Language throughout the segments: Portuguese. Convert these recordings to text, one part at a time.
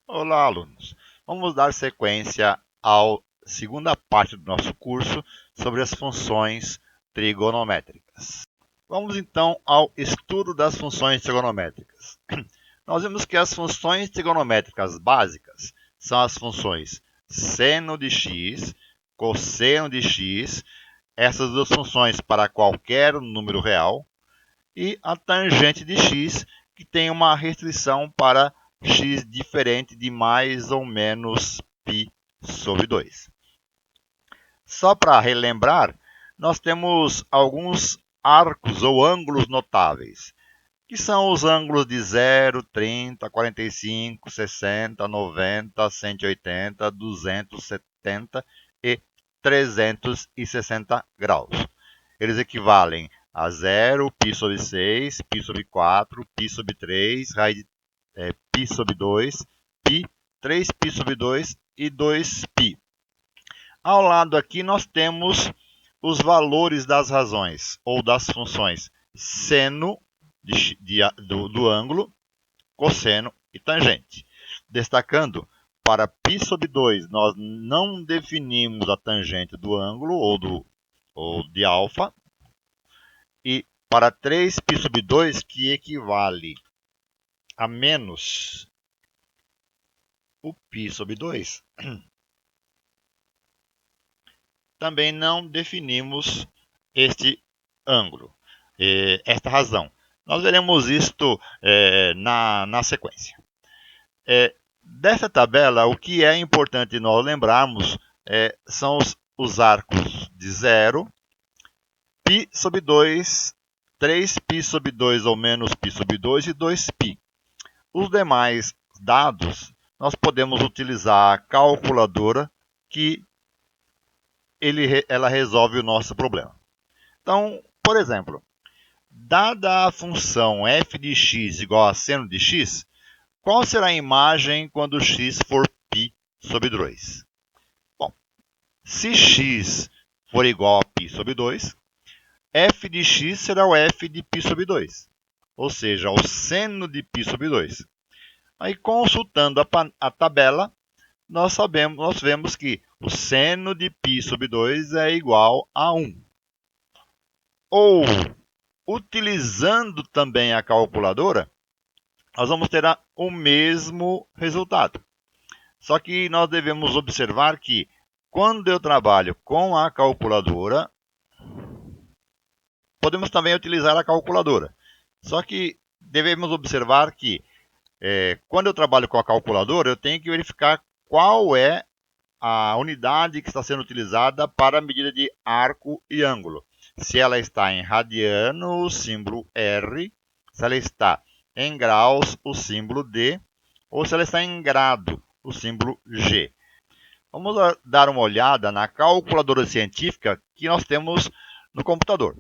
Olá, alunos! Vamos dar sequência à segunda parte do nosso curso sobre as funções trigonométricas. Vamos então ao estudo das funções trigonométricas. Nós vimos que as funções trigonométricas básicas são as funções seno de x, cosseno de x, essas duas funções para qualquer número real, e a tangente de x, que tem uma restrição para x diferente de mais ou menos π sobre 2. Só para relembrar, nós temos alguns arcos ou ângulos notáveis, que são os ângulos de 0, 30, 45, 60, 90, 180, 270 e 360 graus. Eles equivalem a 0, π sobre 6, π sobre 4, π sobre 3, raiz de π sobre 2, π, 3π sobre 2 e 2π. Ao lado aqui nós temos os valores das razões ou das funções seno do ângulo, cosseno e tangente. Destacando, para π sobre 2 nós não definimos a tangente do ângulo ou de alfa. E para 3π sobre 2, que equivale a menos o π sobre 2, também não definimos este ângulo, esta razão. Nós veremos isto na sequência. Dessa tabela, o que é importante nós lembrarmos são os arcos de 0, π sobre 2, 3π sobre 2 ou menos π sobre 2 e 2π. Os demais dados, nós podemos utilizar a calculadora que ela resolve o nosso problema. Então, por exemplo, dada a função f de x igual a seno de x, qual será a imagem quando x for π sobre 2? Bom, se x for igual a π sobre 2, f de x será o f de π sobre 2, ou seja, o seno de π sobre 2. Aí, consultando a tabela, nós vemos que o seno de π sobre 2 é igual a 1. Ou, utilizando também a calculadora, nós vamos ter o mesmo resultado. Só que nós devemos observar que, quando eu trabalho com a calculadora, podemos também utilizar a calculadora. Só que devemos observar que, quando eu trabalho com a calculadora, eu tenho que verificar qual é a unidade que está sendo utilizada para a medida de arco e ângulo. Se ela está em radiano, o símbolo R. Se ela está em graus, o símbolo D. Ou se ela está em grado, o símbolo G. Vamos dar uma olhada na calculadora científica que nós temos no computador.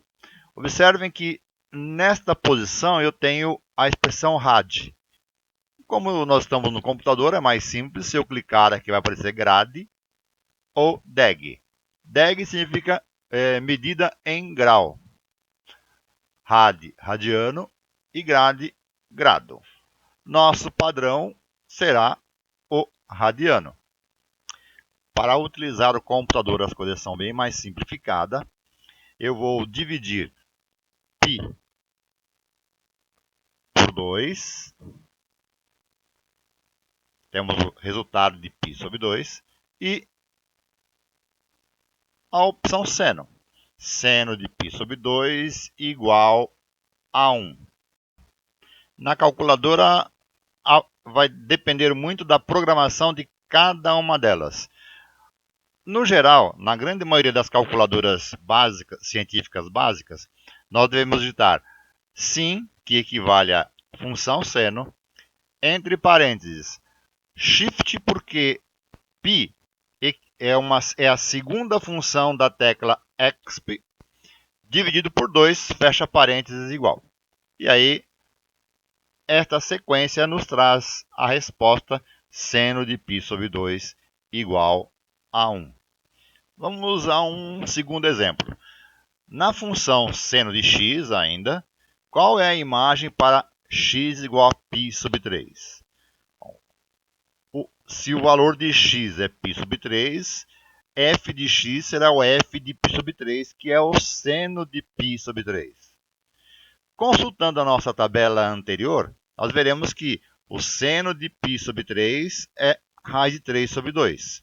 Observem que nesta posição eu tenho a expressão rad. Como nós estamos no computador, é mais simples. Se eu clicar aqui, vai aparecer grade ou deg. Deg significa medida em grau. Rad, radiano e grade, grado. Nosso padrão será o radiano. Para utilizar o computador, as coisas são bem mais simplificadas. Eu vou dividir π por 2. Temos o resultado de π sobre 2. E a opção seno. Seno de π sobre 2 igual a 1. Na calculadora, vai depender muito da programação de cada uma delas. No geral, na grande maioria das calculadoras científicas básicas, nós devemos digitar sim, que equivale a função seno, entre parênteses, shift, porque π é a segunda função da tecla exp, dividido por 2, fecha parênteses igual. E aí, esta sequência nos traz a resposta seno de π sobre 2 igual a 1. Vamos a um segundo exemplo. Na função seno de x ainda, qual é a imagem para x igual a π sobre 3? Bom, se o valor de x é π sub 3, f de x será o f de π sub 3, que é o seno de π sub 3. Consultando a nossa tabela anterior, nós veremos que o seno de π sub 3 é raiz de 3 sobre 2.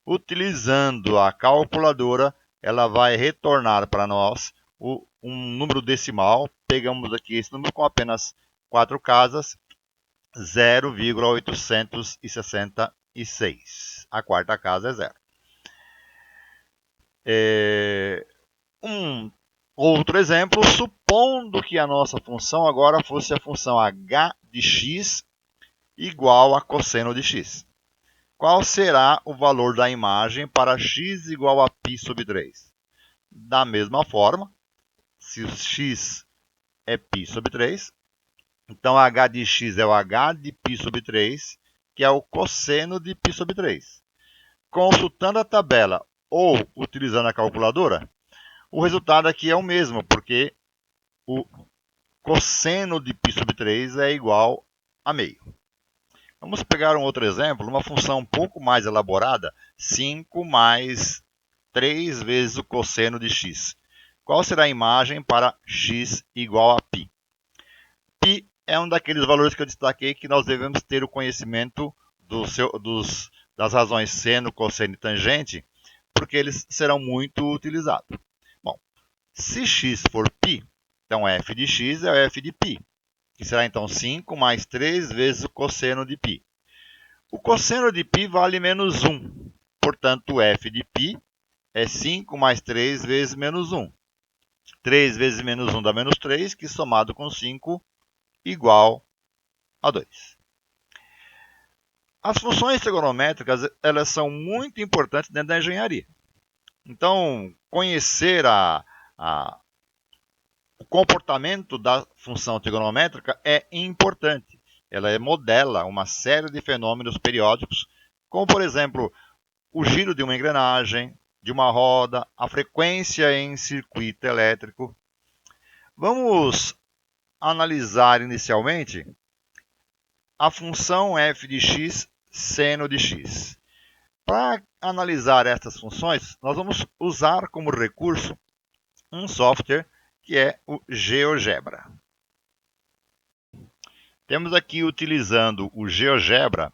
Utilizando a calculadora, ela vai retornar para nós um número decimal. Pegamos aqui esse número com apenas 4 casas, 0,866. A quarta casa é 0. Um outro exemplo, supondo que a nossa função agora fosse a função h de x igual a cosseno de x. Qual será o valor da imagem para x igual a π sub 3? Da mesma forma, se o x é π sub 3, então h de x é o h de π sub 3, que é o cosseno de π sub 3. Consultando a tabela ou utilizando a calculadora, o resultado aqui é o mesmo, porque o cosseno de π sub 3 é igual a meio. Vamos pegar um outro exemplo, uma função um pouco mais elaborada, 5 mais 3 vezes o cosseno de x. Qual será a imagem para x igual a π? Π é um daqueles valores que eu destaquei que nós devemos ter o conhecimento das razões seno, cosseno e tangente, porque eles serão muito utilizados. Bom, se x for π, então f de x é o f de π, que será então 5 mais 3 vezes o cosseno de π. O cosseno de π vale menos 1, portanto, f de π é 5 mais 3 vezes menos 1. 3 vezes menos 1 dá menos 3, que somado com 5 igual a 2. As funções trigonométricas elas são muito importantes dentro da engenharia. Então, conhecer o comportamento da função trigonométrica é importante. Ela modela uma série de fenômenos periódicos, como, por exemplo, o giro de uma engrenagem, de uma roda, a frequência em circuito elétrico. Vamos analisar inicialmente a função f de x seno de x. Para analisar estas funções, nós vamos usar como recurso um software que é o GeoGebra. Temos aqui, utilizando o GeoGebra,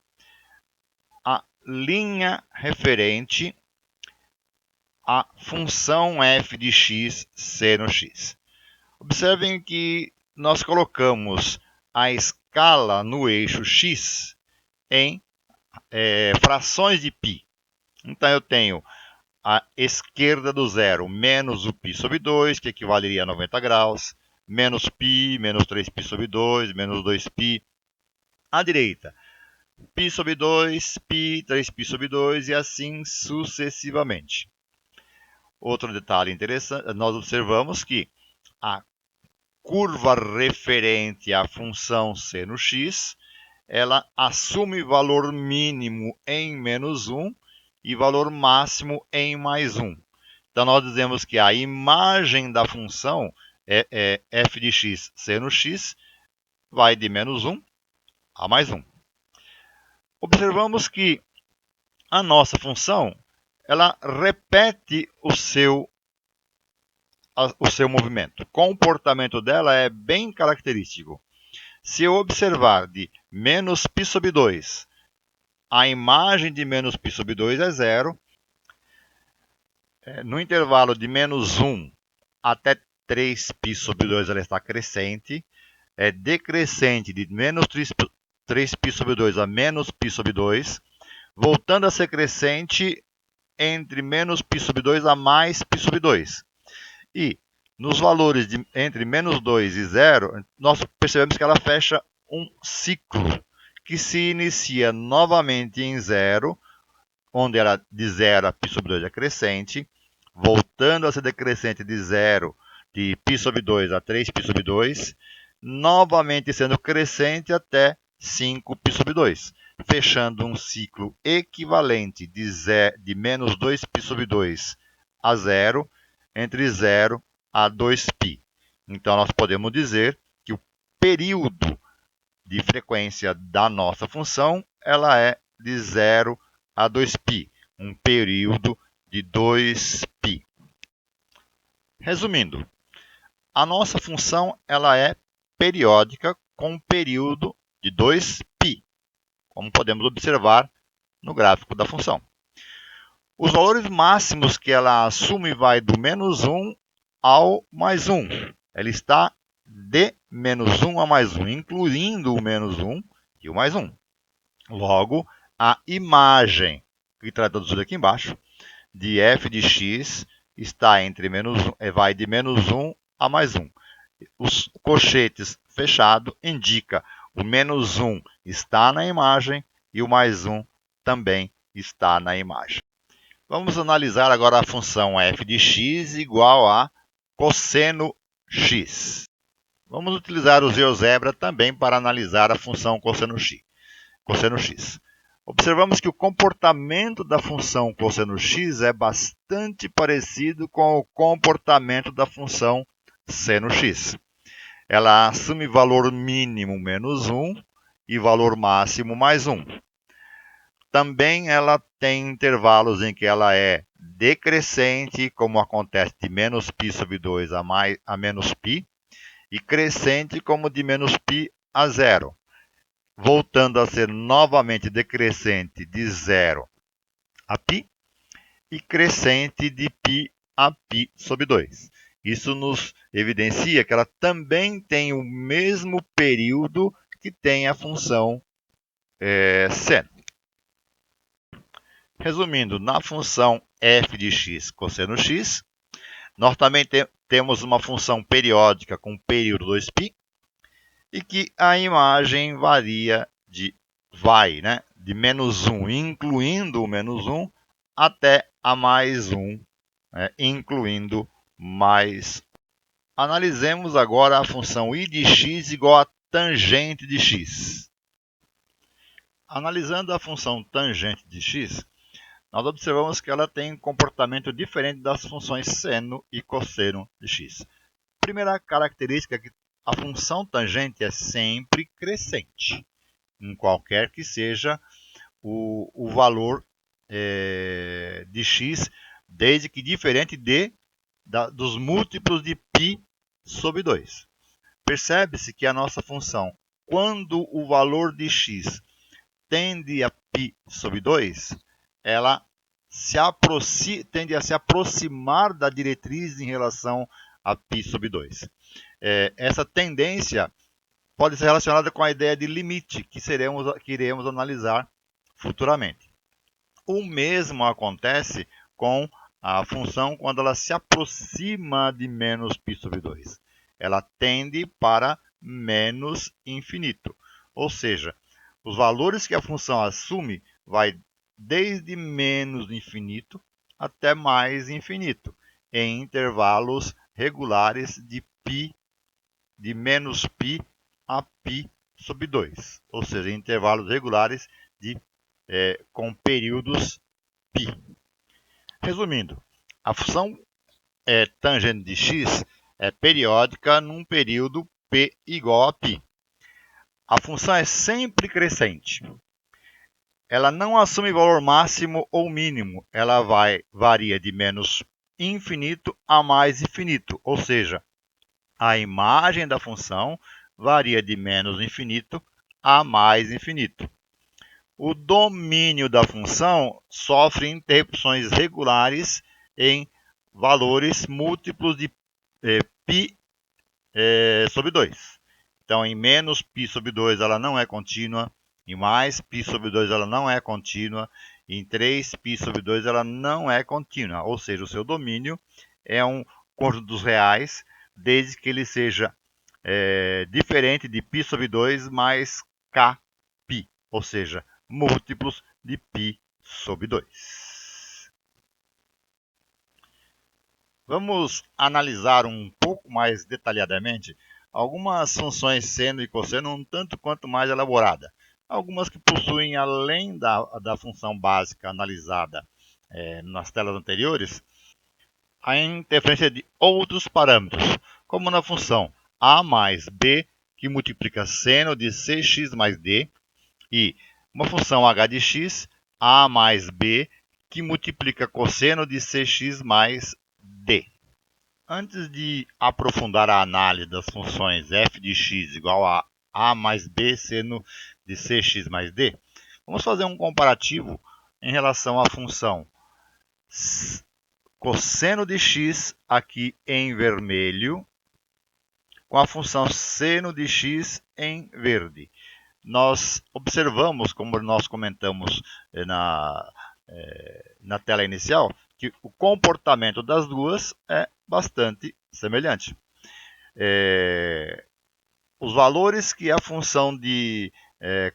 a linha referente à função f de x seno x. Observem que nós colocamos a escala no eixo x em frações de π. Então, eu tenho a esquerda do zero menos o π sobre 2, que equivaleria a 90 graus, menos π, menos 3π sobre 2, menos 2π. À direita, π sobre 2, π, 3π sobre 2 e assim sucessivamente. Outro detalhe interessante, nós observamos que a curva referente à função seno x, ela assume valor mínimo em menos 1 e valor máximo em mais 1. Então, nós dizemos que a imagem da função é f de x seno x, vai de menos 1 a mais 1. Observamos que a nossa função ela repete o seu movimento. O comportamento dela é bem característico. Se eu observar de menos π sobre 2, a imagem de menos π sobre 2 é 0. No intervalo de menos 1 até 3π sobre 2 ela está crescente. É decrescente de menos 3π sobre 2 a menos π sobre 2. Voltando a ser crescente entre menos π sobre 2 a mais π sobre 2. E nos valores entre menos 2 e 0, nós percebemos que ela fecha um ciclo que se inicia novamente em 0, onde ela de 0 a π sobre 2 é crescente, voltando a ser decrescente de 0, de π sobre 2 a 3π sobre 2, novamente sendo crescente até 5π sobre 2, fechando um ciclo equivalente de menos 2π sobre 2 a 0, entre 0 a 2π. Então, nós podemos dizer que o período de frequência da nossa função ela é de 0 a 2π, um período de 2π. Resumindo, a nossa função ela é periódica com um período de 2π, como podemos observar no gráfico da função. Os valores máximos que ela assume vai do menos 1 ao mais 1. Ela está de menos 1 a mais 1, incluindo o menos 1 e o mais 1. Logo, a imagem, que está traduzida aqui embaixo, de f de x está entre vai de menos 1 a mais 1. Os colchetes fechados indicam o menos 1 está na imagem e o mais 1 também está na imagem. Vamos analisar agora a função f de x igual a cosseno x. Vamos utilizar o GeoGebra também para analisar a função cosseno x. Observamos que o comportamento da função cosseno x é bastante parecido com o comportamento da função seno x. Ela assume valor mínimo menos 1 e valor máximo mais 1. Também ela tem intervalos em que ela é decrescente, como acontece de menos π sobre 2 a menos π, e crescente, como de menos π a 0, voltando a ser novamente decrescente de 0 a π e crescente de π a π sobre 2. Isso nos evidencia que ela também tem o mesmo período que tem a função seno. Resumindo, na função f de x cosseno x, nós também temos uma função periódica com período 2π e que a imagem varia vai de menos 1, incluindo o menos 1, até a mais 1, incluindo mais 1. Analisemos agora a função i de x igual a tangente de x. Analisando a função tangente de x, nós observamos que ela tem um comportamento diferente das funções seno e cosseno de x. Primeira característica é que a função tangente é sempre crescente, em qualquer que seja o valor de x, desde que diferente dos múltiplos de π sobre 2. Percebe-se que a nossa função, quando o valor de x tende a π sobre 2, ela tende a se aproximar da diretriz em relação a π sobre 2. Essa tendência pode ser relacionada com a ideia de limite, que iremos analisar futuramente. O mesmo acontece com a função quando ela se aproxima de menos π sobre 2. Ela tende para menos infinito. Ou seja, os valores que a função assume vai desde menos infinito até mais infinito, em intervalos regulares de menos π a π sobre 2, ou seja, em intervalos regulares com períodos π. Resumindo, a função tangente de x é periódica num período π igual a π. A função é sempre crescente. Ela não assume valor máximo ou mínimo, ela varia de menos infinito a mais infinito, ou seja, a imagem da função varia de menos infinito a mais infinito. O domínio da função sofre interrupções regulares em valores múltiplos de π sobre 2. Então, em menos π sobre 2 ela não é contínua, em mais π sobre 2 ela não é contínua, em 3π sobre 2 ela não é contínua, ou seja, o seu domínio é um conjunto dos reais, desde que ele seja diferente de π sobre 2 mais kπ, ou seja, múltiplos de π sobre 2. Vamos analisar um pouco mais detalhadamente algumas funções seno e cosseno um tanto quanto mais elaborada. Algumas que possuem, além da função básica analisada nas telas anteriores, a interferência de outros parâmetros, como na função a mais b, que multiplica seno de cx mais d, e uma função h de x, a mais b, que multiplica cosseno de cx mais d. Antes de aprofundar a análise das funções f de x igual a mais b seno de cx mais d, vamos fazer um comparativo em relação à função cosseno de x, aqui em vermelho, com a função seno de x em verde. Nós observamos, como nós comentamos na tela inicial, que o comportamento das duas é bastante semelhante. Os valores que a função de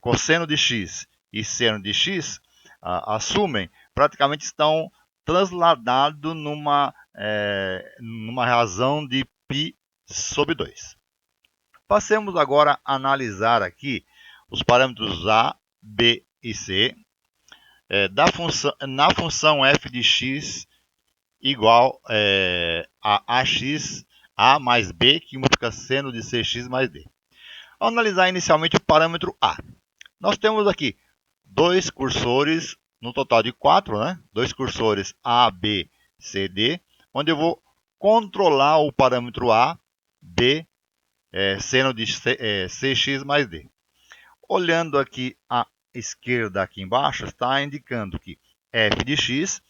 cosseno de x e seno de x assumem praticamente estão transladados numa razão de π sobre 2. Passemos agora a analisar aqui os parâmetros a, b e c na função f de x igual a ax a mais b, que multiplica seno de cx mais d. Vamos analisar inicialmente o parâmetro a. Nós temos aqui dois cursores, no total de 4, né? Dois cursores a, b, c, d, onde eu vou controlar o parâmetro a, b, seno de cx mais d. Olhando aqui à esquerda, aqui embaixo, está indicando que f de x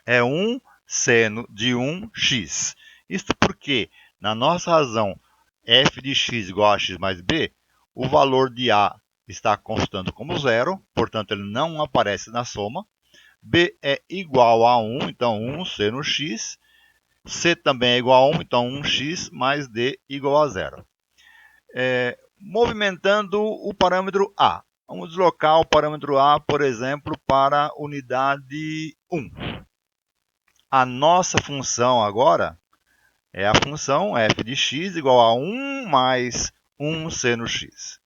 é 1 seno de 1x. Isso porque, na nossa razão f de x igual a x mais b, o valor de a está constando como zero, portanto ele não aparece na soma. B é igual a 1, então 1 seno x. C também é igual a 1, então 1x mais d igual a zero. Movimentando o parâmetro a. Vamos deslocar o parâmetro a, por exemplo, para a unidade 1. A nossa função agora é a função f de x igual a 1 mais 1 seno x.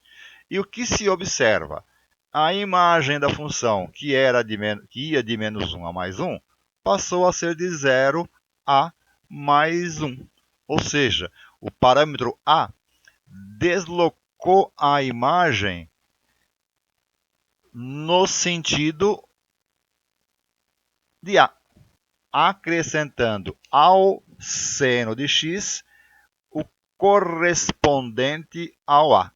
E o que se observa? A imagem da função que ia de menos 1 a mais 1 passou a ser de 0 a mais 1. Ou seja, o parâmetro a deslocou a imagem no sentido de a, acrescentando ao seno de x o correspondente ao a.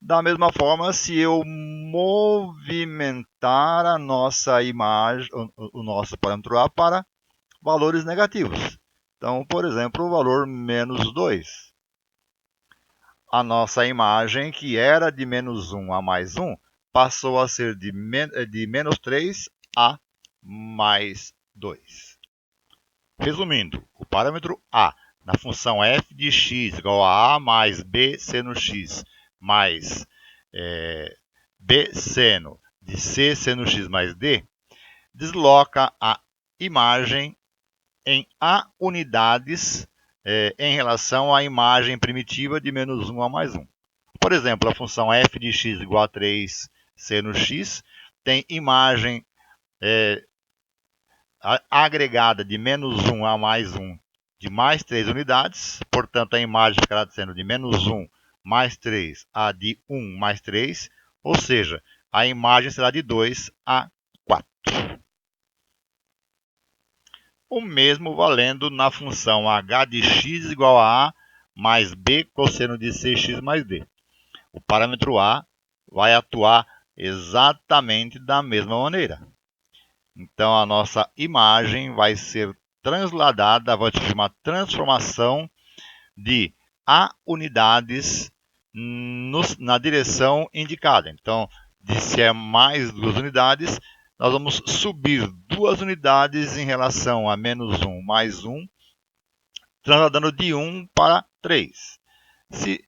Da mesma forma, se eu movimentar a nossa imagem, o nosso parâmetro a para valores negativos. Então, por exemplo, o valor menos 2. A nossa imagem, que era de menos 1 a mais 1, passou a ser de menos 3 a mais 2. Resumindo, o parâmetro a na função f de x igual a mais b seno x mais b seno de c seno x mais d, desloca a imagem em a unidades em relação à imagem primitiva de menos 1 a mais 1. Por exemplo, a função f de x igual a 3 seno x tem imagem agregada de menos 1 a mais 1 de mais 3 unidades, portanto a imagem ficará sendo de menos 1 mais 3 a de 1 mais 3, ou seja, a imagem será de 2 a 4. O mesmo valendo na função h de x igual a mais b cosseno de cx mais d. O parâmetro a vai atuar exatamente da mesma maneira. Então, a nossa imagem vai ser transladada, vai ter uma transformação de a unidades na direção indicada. Então, se é mais 2 unidades, nós vamos subir 2 unidades em relação a menos 1 mais 1, transladando de 1 para 3. Se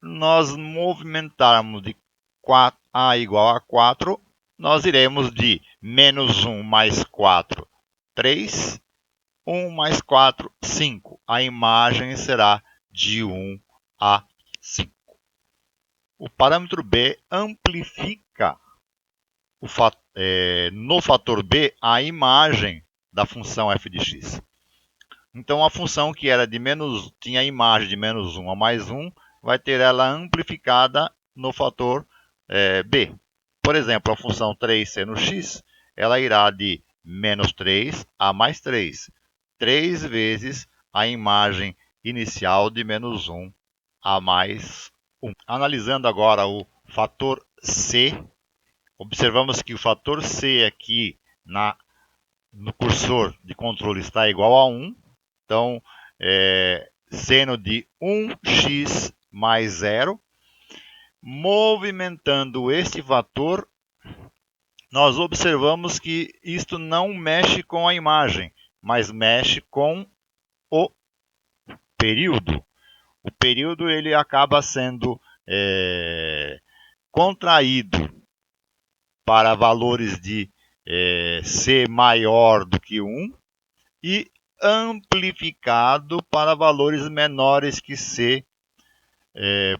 nós movimentarmos de a igual a 4, nós iremos de menos 1 mais 4, 3, 1 mais 4, 5. A imagem será de 1 a 5. O parâmetro b amplifica no fator b a imagem da função f de x. Então, a função que era tinha a imagem de menos 1 a mais 1, vai ter ela amplificada no fator b. Por exemplo, a função 3 seno x, ela irá de menos 3 a mais 3. 3 vezes a imagem inicial de menos 1 a mais 1. Analisando agora o fator c, observamos que o fator c aqui no cursor de controle está igual a 1. Então, seno de 1x mais 0. Movimentando este fator, nós observamos que isto não mexe com a imagem, mas mexe com o período. O período ele acaba sendo contraído para valores de C maior do que 1 e amplificado para valores menores que C,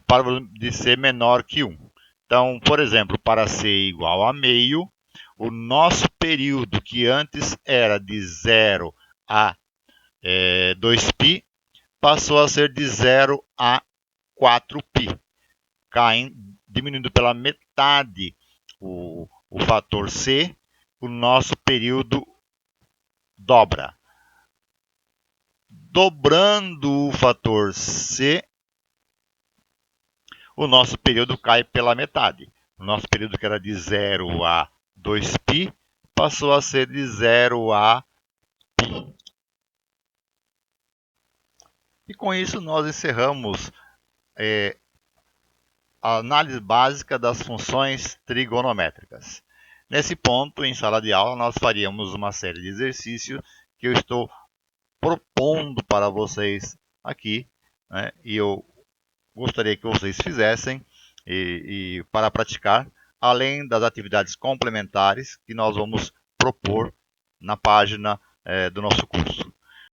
para de C menor que 1. Então, por exemplo, para C igual a meio, o nosso período, que antes era de 0 a 2π, passou a ser de 0 a 4π, diminuindo pela metade o fator C, o nosso período dobra. Dobrando o fator C, o nosso período cai pela metade. O nosso período, que era de 0 a 2π, passou a ser de 0 a π. E com isso nós encerramos a análise básica das funções trigonométricas. Nesse ponto, em sala de aula, nós faríamos uma série de exercícios que eu estou propondo para vocês aqui, né? E eu gostaria que vocês fizessem e para praticar, além das atividades complementares que nós vamos propor na página do nosso curso.